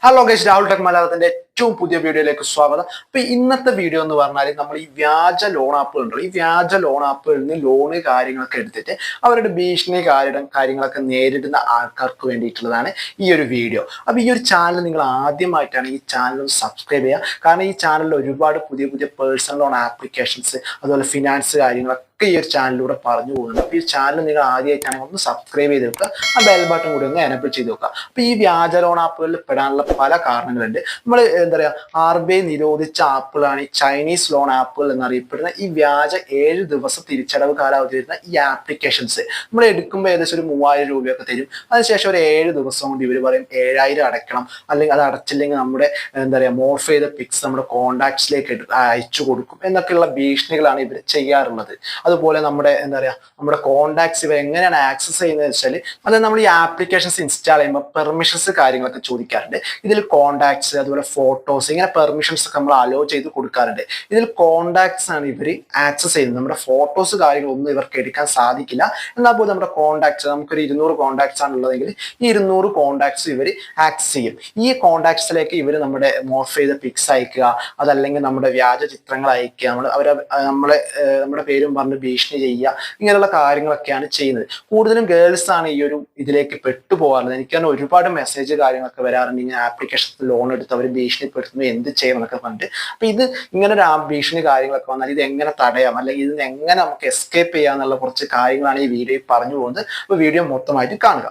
Hello guys, Rahul tech മലയാളത്തിന്റെ ഏറ്റവും പുതിയ വീഡിയോയിലേക്ക് സ്വാഗതം. അപ്പൊ ഇന്നത്തെ വീഡിയോ എന്ന് പറഞ്ഞാൽ നമ്മൾ ഈ വ്യാജ ലോൺ ആപ്പുകൾ ഉണ്ടല്ലോ, ഈ വ്യാജ ലോൺ ആപ്പുകളിൽ നിന്ന് ലോണ് കാര്യങ്ങളൊക്കെ എടുത്തിട്ട് അവരുടെ ഭീഷണി കാര്യങ്ങളൊക്കെ നേരിടുന്ന ആൾക്കാർക്ക് വേണ്ടിയിട്ടുള്ളതാണ് ഈ ഒരു വീഡിയോ. അപ്പൊ ഈ ഒരു ചാനൽ നിങ്ങൾ ആദ്യമായിട്ടാണ് ഈ ചാനൽ ഒന്ന് സബ്സ്ക്രൈബ് ചെയ്യുക. കാരണം ഈ ചാനലിൽ ഒരുപാട് പുതിയ പുതിയ പേഴ്സണൽ ലോൺ ആപ്ലിക്കേഷൻസ്, അതുപോലെ ഫിനാൻസ് കാര്യങ്ങളൊക്കെ ഈ ഒരു ചാനലിലൂടെ പറഞ്ഞു പോകുന്നുണ്ട്. അപ്പോൾ ഈ ചാനൽ നിങ്ങൾ ആദ്യമായിട്ടാണെങ്കിൽ ഒന്ന് സബ്സ്ക്രൈബ് ചെയ്ത് വെക്കുക, ആ ബെൽ ബട്ടൺ കൂടി ഒന്ന് എനേബിൾ ചെയ്ത് വെക്കുക. അപ്പോൾ ഈ വ്യാജ ലോൺ ആപ്പുകളിൽ പെടാനുള്ള പല കാരണങ്ങളുണ്ട്. നമ്മൾ എന്താ പറയുക, RBI നിരോധിച്ച ആപ്പുകളാണ് ഈ ചൈനീസ് ലോൺ ആപ്പുകൾ എന്നറിയപ്പെടുന്ന ഈ വ്യാജ 7 ദിവസം തിരിച്ചടവ് കാലാവധി വരുന്ന ഈ ആപ്ലിക്കേഷൻസ്. നമ്മൾ എടുക്കുമ്പോൾ ഏകദേശം ഒരു 3000 രൂപയൊക്കെ തരും. അതിനുശേഷം ഒരു 7 ദിവസം കൊണ്ട് ഇവർ പറയും 7000 അടയ്ക്കണം, അല്ലെങ്കിൽ അത് അടച്ചില്ലെങ്കിൽ നമ്മുടെ എന്താ പറയുക മോർഫ് ചെയ്ത പിക്സ് നമ്മുടെ കോൺടാക്ട്സിലേക്ക് അയച്ചു കൊടുക്കും എന്നൊക്കെയുള്ള ഭീഷണികളാണ് ഇവർ ചെയ്യാറുള്ളത്. അതുപോലെ നമ്മുടെ എന്താ പറയുക, നമ്മുടെ കോൺടാക്ട്സ് ഇവർ എങ്ങനെയാണ് ആക്സസ് ചെയ്യുന്നത് വെച്ചാൽ, അത് നമ്മൾ ഈ ആപ്ലിക്കേഷൻസ് ഇൻസ്റ്റാൾ ചെയ്യുമ്പോൾ പെർമിഷൻസ് കാര്യങ്ങളൊക്കെ ചോദിക്കാറുണ്ട്. ഇതിൽ കോൺടാക്ട്സ്, അതുപോലെ ഫോട്ടോസ്, ഇങ്ങനെ പെർമിഷൻസ് ഒക്കെ നമ്മൾ അലോ ചെയ്ത് കൊടുക്കാറുണ്ട്. ഇതിൽ കോൺടാക്ട്സ് ആണ് ഇവർ ആക്സസ് ചെയ്യുന്നത്. നമ്മുടെ ഫോട്ടോസ് കാര്യങ്ങളൊന്നും ഇവർക്ക് എടുക്കാൻ സാധിക്കില്ല. എന്നാൽ പോലും നമ്മുടെ കോൺടാക്ട്സ്, നമുക്കൊരു 200 കോൺടാക്ട്സ് ആണ് ഉള്ളതെങ്കിൽ ഈ 200 കോൺടാക്ട്സ് ഇവർ ആക്സസ് ചെയ്യും. ഈ കോൺടാക്ട്സിലേക്ക് ഇവർ നമ്മുടെ മോർഫ് ചെയ്ത പിക്സ് അയക്കുക, അതല്ലെങ്കിൽ നമ്മുടെ വ്യാജ ചിത്രങ്ങൾ അയക്കുക, നമ്മുടെ പേരും പറഞ്ഞ് ഭീഷണി ചെയ്യുക, ഇങ്ങനെയുള്ള കാര്യങ്ങളൊക്കെയാണ് ചെയ്യുന്നത്. കൂടുതലും ഗേൾസ് ആണ് ഈ ഒരു ഇതിലേക്ക് പെട്ടുപോകാറുള്ളത്. എനിക്ക് തന്നെ ഒരുപാട് മെസ്സേജ് കാര്യങ്ങളൊക്കെ വരാറുണ്ട്, ഇങ്ങനെ ആപ്ലിക്കേഷൻസ് ലോൺ എടുത്ത് അവർ ഭീഷണിപ്പെടുത്തുന്നു, എന്ത് ചെയ്യും എന്നൊക്കെ പറഞ്ഞിട്ട്. അപ്പൊ ഇത് ഇങ്ങനെ ഒരു ഭീഷണി കാര്യങ്ങളൊക്കെ വന്നാൽ ഇത് എങ്ങനെ തടയാം, അല്ലെങ്കിൽ ഇതിന് എങ്ങനെ നമുക്ക് എസ്കേപ്പ് ചെയ്യാം എന്നുള്ള കുറച്ച് കാര്യങ്ങളാണ് ഈ വീഡിയോയിൽ പറഞ്ഞു പോകുന്നത്. അപ്പൊ വീഡിയോ മൊത്തമായിട്ട് കാണുക.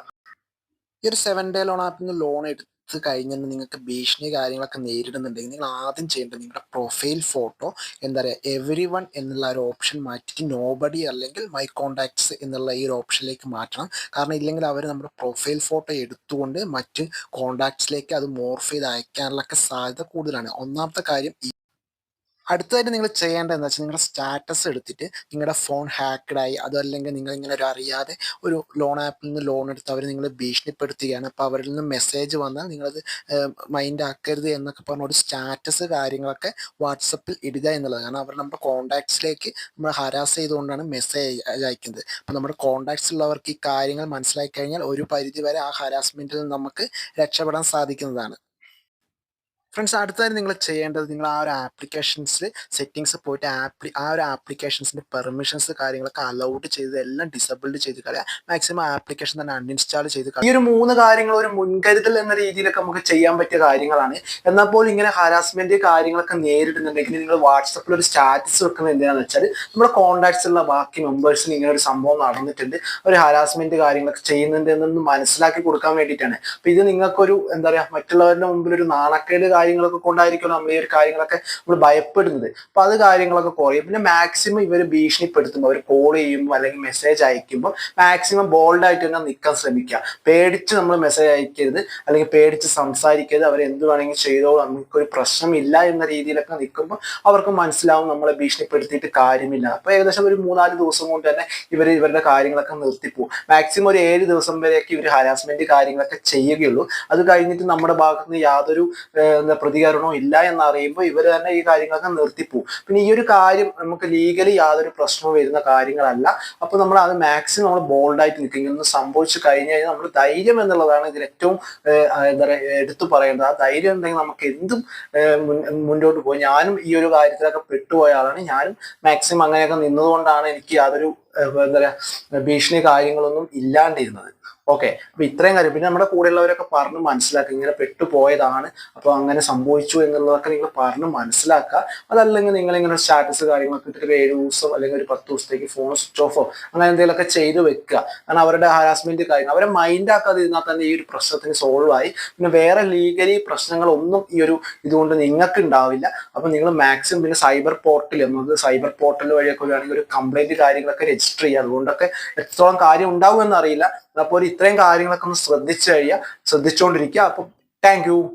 ഈ ഒരു 7 ഡേ ലോൺ ആപ്പിൽ നിന്ന് ലോൺ എടുത്ത് കഴിഞ്ഞാൽ നിങ്ങൾക്ക് ഭീഷണി കാര്യങ്ങളൊക്കെ നേരിടുന്നുണ്ടെങ്കിൽ നിങ്ങൾ ആദ്യം ചെയ്യേണ്ടത് നിങ്ങളുടെ പ്രൊഫൈൽ ഫോട്ടോ എന്താ പറയുക everyone എന്നുള്ള ഒരു ഓപ്ഷൻ മാറ്റിയിട്ട് നോബഡി അല്ലെങ്കിൽ മൈ കോൺടാക്ട്സ് എന്നുള്ള ഈ ഒരു ഓപ്ഷനിലേക്ക് മാറ്റണം. കാരണം ഇല്ലെങ്കിൽ അവർ നമ്മുടെ പ്രൊഫൈൽ ഫോട്ടോ എടുത്തുകൊണ്ട് മറ്റ് കോൺടാക്ട്സിലേക്ക് അത് മോർഫ് ചെയ്ത് അയക്കാനുള്ളൊക്കെ സാധ്യത കൂടുതലാണ്. ഒന്നാമത്തെ കാര്യം. അടുത്തതായിട്ട് നിങ്ങൾ ചെയ്യേണ്ടത് എന്താ വെച്ചാൽ, നിങ്ങളുടെ സ്റ്റാറ്റസ് എടുത്തിട്ട് നിങ്ങളുടെ ഫോൺ ഹാക്ക്ഡായി, അതല്ലെങ്കിൽ നിങ്ങൾ ഇങ്ങനെ ഒരു അറിയാതെ ഒരു ലോൺ ആപ്പിൽ നിന്ന് ലോൺ എടുത്ത് അവർ നിങ്ങൾ ഭീഷണിപ്പെടുത്തുകയാണ്, അപ്പോൾ അവരിൽ നിന്ന് മെസ്സേജ് വന്നാൽ നിങ്ങളത് മൈൻഡ് ആക്കരുത് എന്നൊക്കെ പറഞ്ഞ ഒരു സ്റ്റാറ്റസ് കാര്യങ്ങളൊക്കെ വാട്സപ്പിൽ ഇടുക എന്നുള്ളത്. കാരണം അവർ നമ്മുടെ കോൺടാക്ട്സിലേക്ക് നമ്മൾ ഹരാസ് ചെയ്തുകൊണ്ടാണ് മെസ്സേജ് അയക്കുന്നത്. അപ്പോൾ നമ്മുടെ കോൺടാക്ട്സ് ഉള്ളവർക്ക് ഈ കാര്യങ്ങൾ മനസ്സിലാക്കി കഴിഞ്ഞാൽ ഒരു പരിധി വരെ ആ ഹരാസ്മെൻറ്റിൽ നിന്ന് നമുക്ക് രക്ഷപ്പെടാൻ സാധിക്കുന്നതാണ്. ഫ്രണ്ട്സ്, അടുത്തതായി നിങ്ങൾ ചെയ്യേണ്ടത്, നിങ്ങൾ ആ ഒരു ആപ്ലിക്കേഷൻസിൽ സെറ്റിങ്സ് പോയിട്ട് ആ ഒരു ആപ്ലിക്കേഷൻസിൻ്റെ പെർമിഷൻസ് കാര്യങ്ങളൊക്കെ അലൗഡ് ചെയ്ത് എല്ലാം ഡിസബിൾഡ് ചെയ്ത് കളയുക. മാക്സിമം ആപ്ലിക്കേഷൻ തന്നെ അൺഇൻസ്റ്റാൾ ചെയ്ത് കളയുക. ഈ ഒരു 3 കാര്യങ്ങൾ ഒരു മുൻകരുതൽ എന്ന രീതിയിലൊക്കെ നമുക്ക് ചെയ്യാൻ പറ്റിയ കാര്യങ്ങളാണ്. എന്നാൽ പോലും ഇങ്ങനെ ഹരാസ്മെന്റ് കാര്യങ്ങളൊക്കെ നേരിടുന്നുണ്ടെങ്കിൽ നിങ്ങൾ വാട്സപ്പിൽ ഒരു സ്റ്റാറ്റസ് വെക്കുന്നത് എന്തിനാണെന്ന് വെച്ചാൽ, നമ്മുടെ കോൺടാക്ട്സിലുള്ള ബാക്കി മെമ്പേഴ്സിന് ഇങ്ങനെ ഒരു സംഭവം നടന്നിട്ടുണ്ട്, ഒരു ഹരാസ്മെന്റ് കാര്യങ്ങളൊക്കെ ചെയ്യുന്നുണ്ട് എന്നൊന്ന് മനസ്സിലാക്കി കൊടുക്കാൻ വേണ്ടിയിട്ടാണ്. അപ്പോൾ ഇത് നിങ്ങൾക്കൊരു എന്താ പറയുക, മറ്റുള്ളവരുടെ മുമ്പിൽ ഒരു നാണക്കേട് കാര്യങ്ങളൊക്കെ കൊണ്ടായിരിക്കുമല്ലോ നമ്മൾ ഈ ഒരു കാര്യങ്ങളൊക്കെ നമ്മൾ ഭയപ്പെടുന്നത്. അപ്പൊ അത് കാര്യങ്ങളൊക്കെ കുറയും. പിന്നെ മാക്സിമം ഇവർ ഭീഷണിപ്പെടുത്തുമ്പോൾ, അവർ കോൾ ചെയ്യുമ്പോൾ അല്ലെങ്കിൽ മെസ്സേജ് അയക്കുമ്പോൾ മാക്സിമം ബോൾഡായിട്ട് തന്നെ നിൽക്കാൻ ശ്രമിക്കുക. പേടിച്ച് നമ്മൾ മെസ്സേജ് അയക്കരുത്, അല്ലെങ്കിൽ പേടിച്ച് സംസാരിക്കരുത്. അവർ എന്ത് വേണമെങ്കിൽ ചെയ്തോ, നമുക്കൊരു പ്രശ്നമില്ല എന്ന രീതിയിലൊക്കെ നിൽക്കുമ്പോൾ അവർക്ക് മനസ്സിലാവും നമ്മളെ ഭീഷണിപ്പെടുത്തിയിട്ട് കാര്യമില്ല. അപ്പൊ ഏകദേശം ഒരു 3-4 ദിവസം കൊണ്ട് തന്നെ ഇവരുടെ കാര്യങ്ങളൊക്കെ നിർത്തിപ്പോവും. മാക്സിമം ഒരു 7 ദിവസം വരെയൊക്കെ ഇവർ ഹരാസ്മെന്റ് കാര്യങ്ങളൊക്കെ ചെയ്യുകയുള്ളൂ. അത് കഴിഞ്ഞിട്ട് നമ്മുടെ ഭാഗത്ത് നിന്ന് യാതൊരു പ്രതികരണവും ഇല്ല എന്നറിയുമ്പോൾ ഇവർ തന്നെ ഈ കാര്യങ്ങളൊക്കെ നിർത്തിപ്പോവും. പിന്നെ ഈ ഒരു കാര്യം നമുക്ക് ലീഗലി യാതൊരു പ്രശ്നവും വരുന്ന കാര്യങ്ങളല്ല. അപ്പൊ നമ്മൾ അത് മാക്സിമം നമ്മൾ ബോൾഡായിട്ട് നിൽക്കും. ഇങ്ങനെ സംഭവിച്ചു കഴിഞ്ഞു കഴിഞ്ഞാൽ നമ്മൾ ധൈര്യം എന്നുള്ളതാണ് ഇതിൽ ഏറ്റവും എന്താ പറയുക എടുത്തു പറയേണ്ടത്. ആ ധൈര്യം ഉണ്ടെങ്കിൽ നമുക്ക് എന്തും മുന്നോട്ട് പോകും. ഞാനും ഈ ഒരു കാര്യത്തിലൊക്കെ പെട്ടുപോയ ആളാണ്. ഞാനും മാക്സിമം അങ്ങനെയൊക്കെ നിന്നതുകൊണ്ടാണ് എനിക്ക് യാതൊരു എന്താ പറയുക ഭീഷണി കാര്യങ്ങളൊന്നും ഇല്ലാണ്ടിരുന്നത്. ഓക്കെ, അപ്പൊ ഇത്രയും കാര്യം. പിന്നെ നമ്മുടെ കൂടെയുള്ളവരൊക്കെ പറഞ്ഞ് മനസ്സിലാക്കുക, ഇങ്ങനെ പെട്ടുപോയതാണ്, അപ്പൊ അങ്ങനെ സംഭവിച്ചു എന്നുള്ളതൊക്കെ നിങ്ങൾ പറഞ്ഞ് മനസ്സിലാക്കുക. അതല്ലെങ്കിൽ നിങ്ങൾ ഇങ്ങനെ സ്റ്റാറ്റസ് കാര്യങ്ങളൊക്കെ ഇട്ടിട്ട് 7 ദിവസം അല്ലെങ്കിൽ ഒരു 10 ദിവസത്തേക്ക് ഫോൺ സ്വിച്ച് ഓഫോ അങ്ങനെ എന്തെങ്കിലുമൊക്കെ ചെയ്ത് വെക്കുക. കാരണം അവരുടെ ഹരാസ്മെന്റ് കാര്യങ്ങൾ അവരെ മൈൻഡ് ആക്കാതിരുന്നാൽ തന്നെ ഈ ഒരു പ്രശ്നത്തിന് സോൾവ് ആയി. പിന്നെ വേറെ ലീഗലി പ്രശ്നങ്ങളൊന്നും ഈ ഒരു ഇതുകൊണ്ട് നിങ്ങൾക്ക് ഉണ്ടാവില്ല. അപ്പൊ നിങ്ങൾ മാക്സിമം പിന്നെ സൈബർ പോർട്ടൽ വഴിയൊക്കെ വരികയാണെങ്കിൽ ഒരു കംപ്ലൈന്റ് കാര്യങ്ങളൊക്കെ രജിസ്റ്റർ ചെയ്യുക. അതുകൊണ്ടൊക്കെ എത്രത്തോളം കാര്യം ഉണ്ടാവും എന്നറിയില്ല. അപ്പോൾ ഇത്രയും കാര്യങ്ങളൊക്കെ ഒന്ന് ശ്രദ്ധിച്ചുകൊണ്ടിരിക്കുക. അപ്പം താങ്ക് യു.